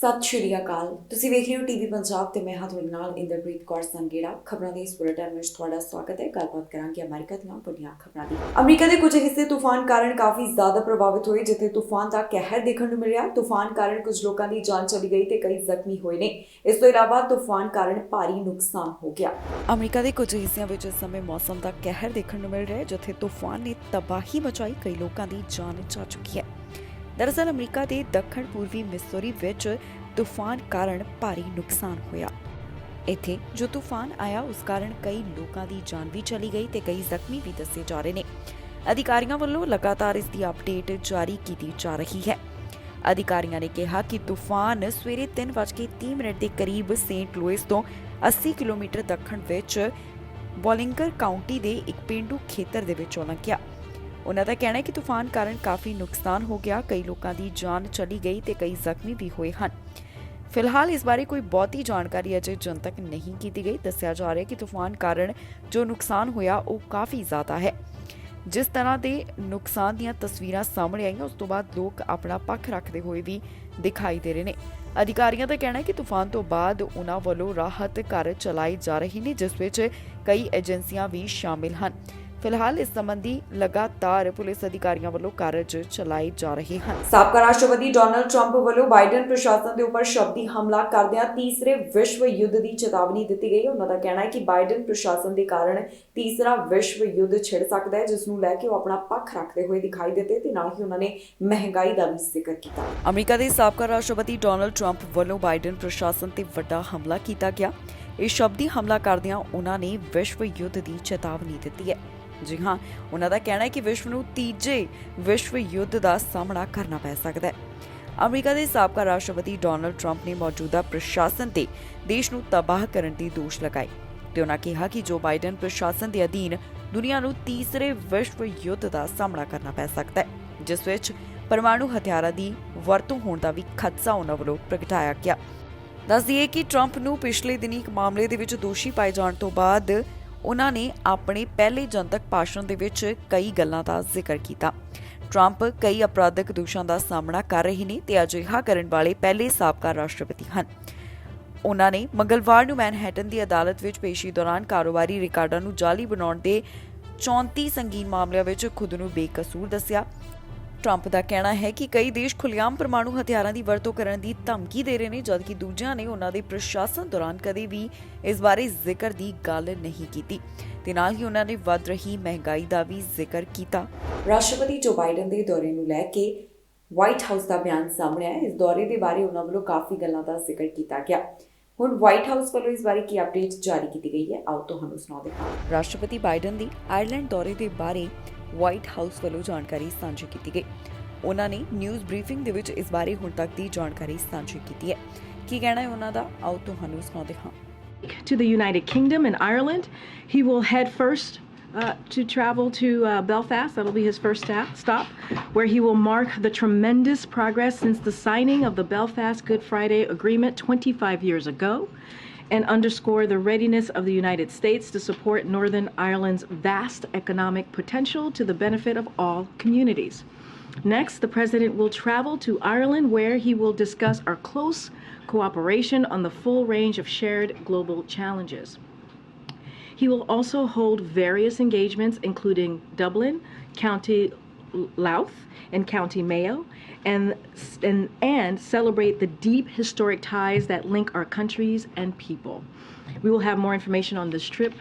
ਸਤਿ ਸ਼੍ਰੀ ਅਕਾਲ। ਤੁਸੀਂ ਵੇਖ ਰਹੇ ਹੋ ਟੀਵੀ ਪੰਜਾਬ ਤੇ ਮੈਂ ਹਾਂ ਤੁਹਾਡੇ ਨਾਲ ਇੰਦਰਪ੍ਰੀਤ ਕੌਰ ਸੰਗੇੜਾ। ਖਬਰਾਂ ਦੇ ਇਸ ਬੁਲੇਟਿਨ ਵਿੱਚ ਤੁਹਾਡਾ ਸਵਾਗਤ ਹੈ। ਗੱਲਬਾਤ ਕਰਾਂਗੇ ਅਮਰੀਕਾ ਦੀਆਂ ਵੱਡੀਆਂ ਖਬਰਾਂ ਦੀ। ਅਮਰੀਕਾ ਦੇ ਕੁਝ ਹਿੱਸੇ ਤੂਫਾਨ ਕਾਰਨ ਕਾਫੀ ਜ਼ਿਆਦਾ ਪ੍ਰਭਾਵਿਤ ਹੋਏ, ਜਿੱਥੇ ਤੂਫਾਨ ਦਾ ਕਹਿਰ ਦੇਖਣ ਨੂੰ ਮਿਲਿਆ। ਤੂਫਾਨ ਕਾਰਨ ਕੁਝ ਲੋਕਾਂ ਦੀ ਜਾਨ ਚਲੀ ਗਈ ਤੇ ਕਈ ਜ਼ਖਮੀ ਹੋਏ ਨੇ। ਇਸ ਤੋਂ ਇਲਾਵਾ ਤੂਫਾਨ ਕਾਰਨ ਭਾਰੀ ਨੁਕਸਾਨ ਹੋ ਗਿਆ। ਅਮਰੀਕਾ ਦੇ ਕੁਝ ਹਿੱਸਿਆਂ ਵਿੱਚ ਇਸ ਸਮੇਂ ਮੌਸਮ ਦਾ ਕਹਿਰ ਦੇਖਣ ਨੂੰ ਮਿਲ ਰਿਹਾ ਹੈ, ਜਿੱਥੇ ਤੂਫਾਨ ਨੇ ਤਬਾਹੀ ਮਚਾਈ, ਕਈ ਲੋਕਾਂ ਦੀ ਜਾਨ ਜਾ ਚੁੱਕੀ ਹੈ। ਦਰਅਸਲ ਅਮਰੀਕਾ ਦੇ ਦੱਖਣ ਪੂਰਬੀ ਮਿਸੂਰੀ ਵਿੱਚ ਤੂਫਾਨ ਕਾਰਨ ਭਾਰੀ ਨੁਕਸਾਨ ਹੋਇਆ। ਇੱਥੇ ਜੋ ਤੂਫਾਨ ਆਇਆ ਉਸ ਕਾਰਨ ਕਈ ਲੋਕਾਂ ਦੀ ਜਾਨ ਵੀ ਚਲੀ ਗਈ ਤੇ ਕਈ ਜ਼ਖਮੀ ਵੀ ਦੱਸੇ ਜਾ ਰਹੇ ਨੇ। ਅਧਿਕਾਰੀਆਂ ਵੱਲੋਂ ਲਗਾਤਾਰ ਇਸ ਦੀ ਅਪਡੇਟ ਜਾਰੀ ਕੀਤੀ ਜਾ ਰਹੀ ਹੈ। ਅਧਿਕਾਰੀਆਂ ਨੇ ਕਿਹਾ ਕਿ ਤੂਫਾਨ ਸਵੇਰੇ 3:30 ਦੇ ਕਰੀਬ ਸੇਂਟ ਲੂਇਸ ਤੋਂ 80 ਕਿਲੋਮੀਟਰ ਦੱਖਣ ਵਿੱਚ ਬੋਲਿੰਗਰ ਕਾਉਂਟੀ ਦੇ ਇੱਕ ਪੇਂਡੂ ਖੇਤਰ ਦੇ ਵਿੱਚੋਂ ਲੰਘਿਆ। ਉਹਨਾਂ ਦਾ ਕਹਿਣਾ ਹੈ ਕਿ ਤੂਫਾਨ ਕਾਰਨ ਕਾਫੀ ਨੁਕਸਾਨ ਹੋ ਗਿਆ, ਕਈ ਲੋਕਾਂ ਦੀ ਜਾਨ ਚਲੀ ਗਈ ਤੇ ਕਈ ਜ਼ਖਮੀ ਵੀ ਹੋਏ ਹਨ। ਫਿਲਹਾਲ ਇਸ ਬਾਰੇ ਕੋਈ ਬਹੁਤੀ ਜਾਣਕਾਰੀ ਅਜੇ ਜਨਤਕ ਨਹੀਂ ਕੀਤੀ ਗਈ। ਦੱਸਿਆ ਜਾ ਰਿਹਾ ਹੈ ਕਿ ਤੂਫਾਨ ਕਾਰਨ ਜੋ ਨੁਕਸਾਨ ਹੋਇਆ ਉਹ ਕਾਫੀ ਜ਼ਿਆਦਾ ਹੈ। ਜਿਸ ਤਰ੍ਹਾਂ ਦੇ ਨੁਕਸਾਨ ਦੀਆਂ ਤਸਵੀਰਾਂ ਸਾਹਮਣੇ ਆਈਆਂ ਉਸ ਤੋਂ ਬਾਅਦ ਲੋਕ ਆਪਣਾ ਪੱਖ ਰੱਖਦੇ ਹੋਏ ਵੀ ਦਿਖਾਈ ਦੇ ਰਹੇ ਨੇ। ਅਧਿਕਾਰੀਆਂ ਦਾ ਕਹਿਣਾ ਹੈ ਕਿ ਤੂਫਾਨ ਤੋਂ ਬਾਅਦ ਉਹਨਾਂ ਵੱਲੋਂ ਰਾਹਤ ਕਾਰਜ ਚਲਾਏ ਜਾ ਰਹੇ ਨੇ, ਜਿਸ ਵਿੱਚ ਕਈ ਏਜੰਸੀਆਂ ਵੀ ਸ਼ਾਮਿਲ ਹਨ। ਫਿਲਹਾਲ ਇਸ ਸੰਬੰਧੀ ਲਗਾਤਾਰ ਪੁਲਿਸ ਅਧਿਕਾਰੀਆਂ ਵੱਲੋਂ ਕਾਰਜ ਚਲਾਏ ਜਾ ਰਹੇ ਹਨ। ਸਾਬਕਾ ਰਾਸ਼ਟਰਪਤੀ ਡੋਨਾਲਡ ਟਰੰਪ ਵੱਲੋਂ ਬਾਈਡਨ ਪ੍ਰਸ਼ਾਸਨ ਦੇ ਉੱਪਰ ਸ਼ਬਦੀ ਹਮਲਾ ਕਰਦਿਆਂ ਤੀਸਰੇ ਵਿਸ਼ਵ ਯੁੱਧ ਦੀ ਚੇਤਾਵਨੀ ਦਿੱਤੀ ਗਈ। ਉਹਨਾਂ ਦਾ ਕਹਿਣਾ ਹੈ ਕਿ ਬਾਈਡਨ ਪ੍ਰਸ਼ਾਸਨ ਦੇ ਕਾਰਨ ਤੀਸਰਾ ਵਿਸ਼ਵ ਯੁੱਧ ਛਿੜ ਸਕਦਾ ਹੈ, ਜਿਸ ਨੂੰ ਲੈ ਕੇ ਉਹ ਆਪਣਾ ਪੱਖ ਰੱਖਦੇ ਹੋਏ ਦਿਖਾਈ ਦਿੱਤੇ ਤੇ ਨਾਲ ਹੀ ਉਹਨਾਂ ਨੇ ਮਹਿੰਗਾਈ ਦਾ ਵੀ ਜ਼ਿਕਰ ਕੀਤਾ। ਅਮਰੀਕਾ ਦੇ ਸਾਬਕਾ ਰਾਸ਼ਟਰਪਤੀ ਡੋਨਾਲਡ ਟਰੰਪ ਵੱਲੋਂ ਬਾਈਡਨ ਪ੍ਰਸ਼ਾਸਨ ਤੇ ਵੱਡਾ ਹਮਲਾ ਕੀਤਾ ਗਿਆ। ਇਸ ਸ਼ਬਦੀ ਹਮਲਾ ਕਰਦਿਆਂ ਉਹਨਾਂ ਨੇ ਵਿਸ਼ਵ ਯੁੱਧ ਦੀ ਚੇਤਾਵਨੀ ਦਿੱਤੀ ਹੈ। ਜੀ ਹਾਂ, ਉਹਨਾਂ ਦਾ ਕਹਿਣਾ ਹੈ ਕਿ ਵਿਸ਼ਵ ਨੂੰ ਤੀਜੇ ਵਿਸ਼ਵ ਯੁੱਧ ਦਾ ਸਾਹਮਣਾ ਕਰਨਾ ਪੈ ਸਕਦਾ ਹੈ। ਅਮਰੀਕਾ ਦੇ ਸਾਬਕਾ ਰਾਸ਼ਟਰਪਤੀ ਡੋਨਾਲਡ ਟਰੰਪ ਨੇ ਮੌਜੂਦਾ ਪ੍ਰਸ਼ਾਸਨ ਤੇ ਦੇਸ਼ ਨੂੰ ਤਬਾਹ ਕਰਨ ਦੀ ਦੋਸ਼ ਲਗਾਏ ਤੇ ਉਹਨਾਂ ਕਿਹਾ ਕਿ ਜੋ ਬਾਈਡਨ ਪ੍ਰਸ਼ਾਸਨ ਦੇ ਅਧੀਨ ਦੁਨੀਆ ਨੂੰ ਤੀਸਰੇ ਵਿਸ਼ਵ ਯੁੱਧ ਦਾ ਸਾਹਮਣਾ ਕਰਨਾ ਪੈ ਸਕਦਾ ਹੈ, ਜਿਸ ਵਿੱਚ ਪਰਮਾਣੂ ਹਥਿਆਰਾਂ ਦੀ ਵਰਤੋਂ ਹੋਣ ਦਾ ਵੀ ਖਦਸ਼ਾ ਉਹਨਾਂ ਵੱਲੋਂ ਪ੍ਰਗਟਾਇਆ ਗਿਆ। ਦੱਸ ਦਈਏ ਕਿ ਟਰੰਪ ਨੂੰ ਪਿਛਲੇ ਦਿਨੀ ਇੱਕ ਮਾਮਲੇ ਦੇ ਵਿੱਚ ਦੋਸ਼ੀ ਪਾਏ ਜਾਣ ਤੋਂ ਬਾਅਦ ਉਹਨਾਂ ਨੇ ਆਪਣੇ ਪਹਿਲੇ ਜਨਤਕ ਭਾਸ਼ਣ ਦੇ ਵਿੱਚ ਕਈ ਗੱਲਾਂ ਦਾ ਜ਼ਿਕਰ ਕੀਤਾ। ਟਰੰਪ ਕਈ ਅਪਰਾਧਿਕ ਦੋਸ਼ਾਂ ਦਾ ਸਾਹਮਣਾ ਕਰ ਰਹੇ ਨੇ ਤੇ ਅਜਿਹਾ ਕਰਨ ਵਾਲੇ ਪਹਿਲੇ ਸਾਬਕਾ ਰਾਸ਼ਟਰਪਤੀ ਹਨ। ਉਹਨਾਂ ਨੇ ਮੰਗਲਵਾਰ ਨੂੰ ਮੈਨਹੈਟਨ ਦੀ ਅਦਾਲਤ ਵਿੱਚ ਪੇਸ਼ੀ ਦੌਰਾਨ ਕਾਰੋਬਾਰੀ ਰਿਕਾਰਡਾਂ ਨੂੰ ਜਾਲੀ ਬਣਾਉਣ ਦੇ 34 ਸੰਗੀਨ ਮਾਮਲਿਆਂ ਵਿੱਚ ਖੁਦ ਨੂੰ ਬੇਕਸੂਰ ਦੱਸਿਆ। ਟਰੰਪ ਦਾ ਕਹਿਣਾ ਹੈ ਕਿ ਕਈ ਦੇਸ਼ ਖੁੱਲ੍ਹੇਆਮ ਪਰਮਾਣੂ ਹਥਿਆਰਾਂ ਦੀ ਵਰਤੋਂ ਕਰਨ ਦੀ ਧਮਕੀ ਦੇ ਰਹੇ ਨੇ, ਜਦਕਿ ਦੂਜਿਆਂ ਨੇ ਉਹਨਾਂ ਦੇ ਪ੍ਰਸ਼ਾਸਨ ਦੌਰਾਨ ਕਦੇ ਵੀ ਇਸ ਬਾਰੇ ਜ਼ਿਕਰ ਦੀ ਗੱਲ ਨਹੀਂ ਕੀਤੀ ਤੇ ਨਾਲ ਹੀ ਉਹਨਾਂ ਨੇ ਵੱਧ ਰਹੀ ਮਹਿੰਗਾਈ ਦਾ ਵੀ ਜ਼ਿਕਰ ਕੀਤਾ। ਰਾਸ਼ਟਰਪਤੀ ਜੋ ਬਾਈਡਨ ਦੇ ਦੌਰੇ ਨੂੰ ਲੈ ਕੇ ਵਾਈਟ ਹਾਊਸ ਦਾ ਬਿਆਨ ਸਾਹਮਣੇ ਆਇਆ। ਇਸ ਦੌਰੇ ਦੇ ਬਾਰੇ ਉਹਨਾਂ ਵੱਲੋਂ ਕਾਫੀ ਗੱਲਾਂ ਦਾ ਜ਼ਿਕਰ ਕੀਤਾ ਗਿਆ। ਹੁਣ ਵਾਈਟ ਹਾਊਸ ਵੱਲੋਂ ਇਸ ਬਾਰੇ ਕੀ ਅਪਡੇਟ ਜਾਰੀ ਕੀਤੀ ਗਈ ਹੈ, ਆਓ ਤੁਹਾਨੂੰ ਸੁਣਾਉਂਦੇ ਹਾਂ। ਰਾਸ਼ਟਰਪਤੀ ਬਾਈਡਨ ਦੀ ਆਇਰਲੈਂਡ ਦੌਰੇ ਦੇ ਬਾਰੇ ਵਾਈਟ ਹਾਊਸ ਵੱਲੋਂ ਜਾਣਕਾਰੀ ਸਾਂਝੀ ਕੀਤੀ ਗਈ। ਉਹਨਾਂ ਨੇ ਨਿਊਜ਼ ਬਰੀਫਿੰਗ ਦੇ ਵਿੱਚ ਇਸ ਬਾਰੇ ਹੁਣ ਤੱਕ ਦੀ ਜਾਣਕਾਰੀ ਸਾਂਝੀ ਕੀਤੀ ਹੈ। ਕੀ ਕਹਿਣਾ ਹੈ ਉਹਨਾਂ ਦਾ, ਆਓ ਤੁਹਾਨੂੰ ਸੁਣਾਉਂਦੇ ਹਾਂ। To the United Kingdom and Ireland. He will head first to travel to Belfast. That'll be his first stop, where he will mark the tremendous progress since the signing of the Belfast Good Friday Agreement 25 years ago, and underscore the readiness of the United States to support Northern Ireland's vast economic potential to the benefit of all communities. Next, the President will travel to Ireland, where he will discuss our close cooperation on the full range of shared global challenges. He will also hold various engagements, including Dublin, County Louth, and County Mayo, and celebrate the deep historic ties that link our countries and people. We will have more information on this trip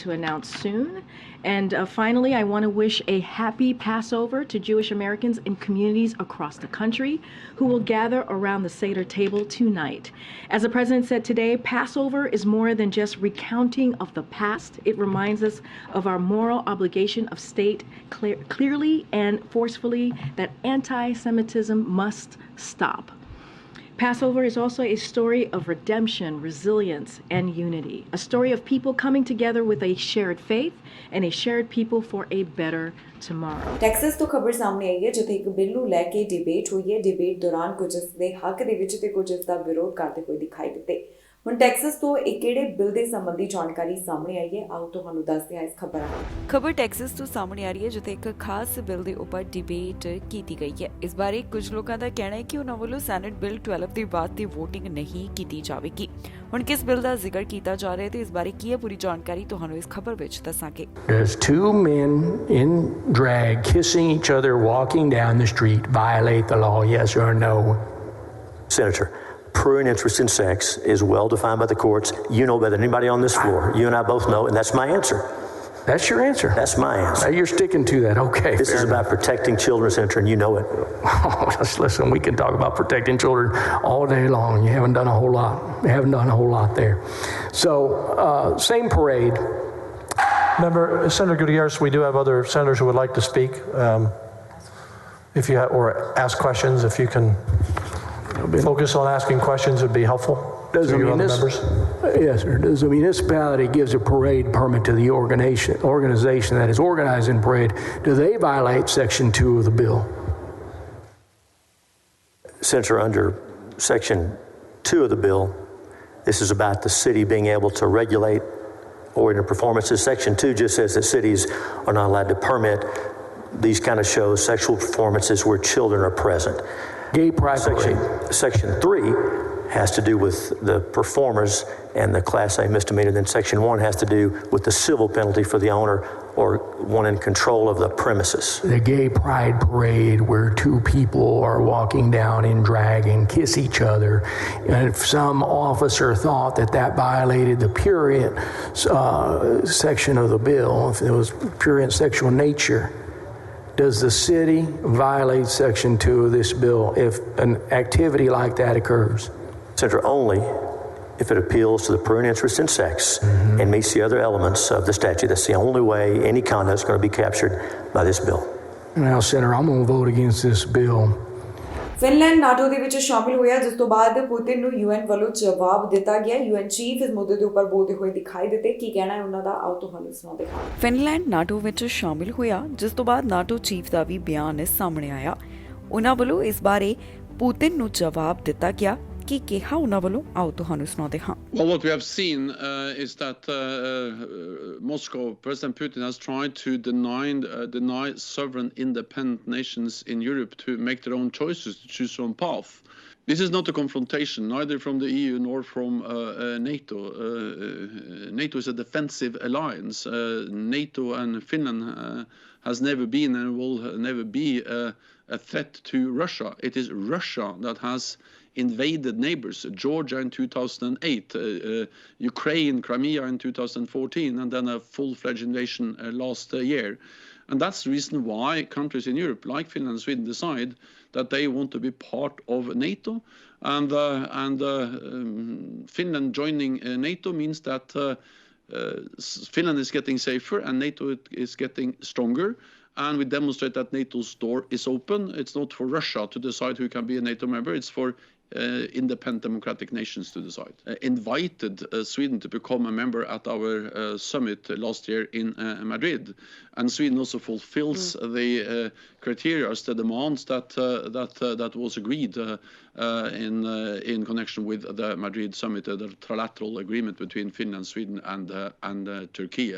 to announce soon. And finally, I want to wish a happy Passover to Jewish Americans in communities across the country who will gather around the Seder table tonight. As the President said today, Passover is more than just recounting of the past. It reminds us of our moral obligation of state clearly and forcefully that anti-Semitism must stop. Passover is also a story of redemption, resilience, and unity. A story of people coming together with a shared faith and a shared people for a better tomorrow. Texas ਤੋਂ ਖਬਰ ਸਾਹਮਣੇ ਆਈ ਹੈ, ਜਿੱਥੇ ਇੱਕ bill ਨੂੰ ਲੈ ਕੇ debate ਹੋਈ ਹੈ। ਡਿਬੇਟ ਦੌਰਾਨ ਕੁਝ ਇਸ ਦੇ ਹੱਕ ਦੇ ਵਿੱਚ ਤੇ ਕੁਝ ਇਸ ਦਾ ਵਿਰੋਧ ਕਰਦੇ ਹੋਏ ਦਿਖਾਈ ਦਿੱਤੇ। ਹੁਣ ਟੈਕਸਸ ਤੋਂ ਇੱਕ ਕਿਹੜੇ ਬਿੱਲ ਦੇ ਸੰਬੰਧੀ ਜਾਣਕਾਰੀ ਸਾਹਮਣੇ ਆਈ ਹੈ, ਆਓ ਤੁਹਾਨੂੰ ਦੱਸਦੇ ਹਾਂ ਇਸ ਖਬਰ ਨਾਲ। ਖਬਰ ਟੈਕਸਸ ਤੋਂ ਸਾਹਮਣੇ ਆ ਰਹੀ ਹੈ, ਜਿੱਥੇ ਇੱਕ ਖਾਸ ਬਿੱਲ ਦੇ ਉੱਪਰ ਡਿਬੇਟ ਕੀਤੀ ਗਈ ਹੈ। ਇਸ ਬਾਰੇ ਕੁਝ ਲੋਕਾਂ ਦਾ ਕਹਿਣਾ ਹੈ ਕਿ ਉਹਨਾਂ ਵੱਲੋਂ ਸੈਨੇਟ ਬਿੱਲ 12 ਦੇ ਬਾਅਦ ਦੀ ਵੋਟਿੰਗ ਨਹੀਂ ਕੀਤੀ ਜਾਵੇਗੀ। ਹੁਣ ਕਿਸ ਬਿੱਲ ਦਾ ਜ਼ਿਕਰ ਕੀਤਾ ਜਾ ਰਿਹਾ ਹੈ ਤੇ ਇਸ ਬਾਰੇ ਕੀ ਹੈ ਪੂਰੀ ਜਾਣਕਾਰੀ ਤੁਹਾਨੂੰ ਇਸ ਖਬਰ ਵਿੱਚ ਦੱਸਾਂਗੇ। Does two men in drag kissing each other walking down the street violate the law, yes or no? Senator, prurient interest in sex is well defined by the courts. You know better than anybody on this floor. You and I both know, and that's my answer. That's your answer? That's my answer. You're sticking to that. Okay. This is about protecting children, Senator, and you know it. Oh, listen, we can talk about protecting children all day long. You haven't done a whole lot. You haven't done a whole lot there. So, same parade. Member Senator Gutierrez, we do have other senators who would like to speak. If you or ask questions, if you can focus on asking questions, would be helpful. Does to the your other members. Yes, sir. Does the municipality gives a parade permit to the organization that is organizing parade? Do they violate Section 2 of the bill? Senator, under Section 2 of the bill, this is about the city being able to regulate oriented performances. Section 2 just says that cities are not allowed to permit these kind of shows, sexual performances where children are present. Gay pride parade. Section 3 has to do with the performers and the Class A misdemeanor. Then Section 1 has to do with the civil penalty for the owner or one in control of the premises. The gay pride parade where two people are walking down in drag and kiss each other. And if some officer thought that that violated the prurient section of the bill, if it was prurient sexual nature, does the city violate Section 2 of this bill if an activity like that occurs? Senator, only if it appeals to the prurient interest in sex and meets the other elements of the statute. That's the only way any conduct is going to be captured by this bill. Now, Senator, I'm going to vote against this bill. Finland NATO ਦੇ ਵਿੱਚ ਸ਼ਾਮਿਲ ਹੋਇਆ, ਜਿਸ ਤੋਂ ਬਾਅਦ Putin ਨੂੰ UN ਵੱਲੋਂ ਜਵਾਬ ਦਿੱਤਾ ਗਿਆ। ਯੂਐਨ ਚੀਫ ਇਸ ਮੁੱਦੇ ਦੇ ਉੱਪਰ ਬੋਲਦੇ ਹੋਏ ਦਿਖਾਈ ਦਿੱਤੇ। ਕੀ ਕਹਿਣਾ ਹੈ ਉਹਨਾਂ ਦਾ, ਆਓ ਤੁਹਾਨੂੰ ਸੁਣਾਉਂਦੇ ਹਾਂ। ਫਿਨਲੈਂਡ ਨਾਟੋ ਵਿੱਚ ਸ਼ਾਮਿਲ ਹੋਇਆ, ਜਿਸ ਤੋਂ ਬਾਅਦ ਨਾਟੋ ਚੀਫ ਦਾ ਵੀ ਬਿਆਨ ਸਾਹਮਣੇ ਆਇਆ। ਉਹਨਾਂ ਵੱਲੋਂ ਇਸ ਬਾਰੇ ਪੁਤਿਨ ਨੂੰ ਜਵਾਬ ਦਿੱਤਾ ਗਿਆ। ਕੀ ਕਿਹਾ ਉਹਨਾਂ ਵੱਲੋਂ, ਆਓ ਤੁਹਾਨੂੰ ਸੁਣਾਉਂਦੇ ਹਾਂ। Well, what we have seen is that Moscow, President Putin has tried to deny sovereign independent nations in Europe to make their own choices, to choose their own path. This is not a confrontation, neither from the EU nor from NATO. NATO is a defensive alliance. NATO and Finland has never been and will never be a threat to Russia. It is Russia that has invaded neighbors, Georgia in 2008, Ukraine, Crimea in 2014, and then a full-fledged invasion last year. And that's the reason why countries in Europe, like Finland and Sweden, decide that they want to be part of NATO. And Finland joining NATO means that Finland is getting safer and NATO is getting stronger. And we demonstrate that NATO's door is open. It's not for Russia to decide who can be a NATO member. It's for independent democratic nations to decide. Invited Sweden to become a member at our summit last year in Madrid, and Sweden also fulfills the criteria, the demands that was agreed in connection with the Madrid summit, the trilateral agreement between Finland, Sweden, and Turkey.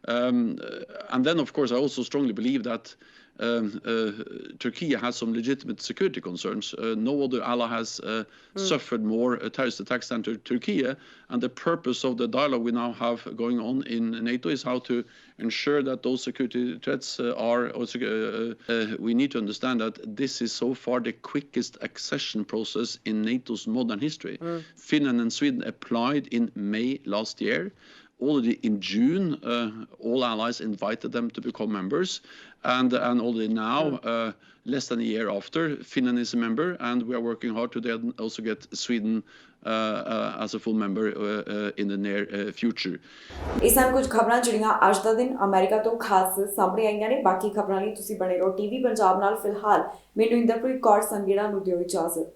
And then, of course, I also strongly believe that Turkey has some legitimate security concerns. No other ally has suffered more terrorist attacks than Turkey. And the purpose of the dialogue we now have going on in NATO is how to ensure that those security threats are also. We need to understand that this is so far the quickest accession process in NATO's modern history. Finland and Sweden applied in May last year. Already in June, all allies invited them to become members, and already now, less than a year after, Finland is a member, and we are working hard to then also get Sweden as a full member in the near future. ਇਹ ਸਨ ਕੁਝ ਖਬਰਾਂ ਜਿਹੜੀਆਂ ਅੱਜ ਦਾ ਦਿਨ America ਤੋਂ ਖਾਸ ਸਾਹਮਣੇ ਆਈਆਂ ਨੇ। ਬਾਕੀ ਖਬਰਾਂ ਲਈ ਤੁਸੀਂ ਬਣੇ ਰਹੋ ਟੀਵੀ ਪੰਜਾਬ ਨਾਲ। ਫਿਲਹਾਲ ਮੈਨੂੰ ਇੰਦਰਪ੍ਰੀਤ ਕੌਰ ਸੰਗੇੜਾ ਨੂੰ ਦਿਓ ਇਜਾਜ਼ਤ।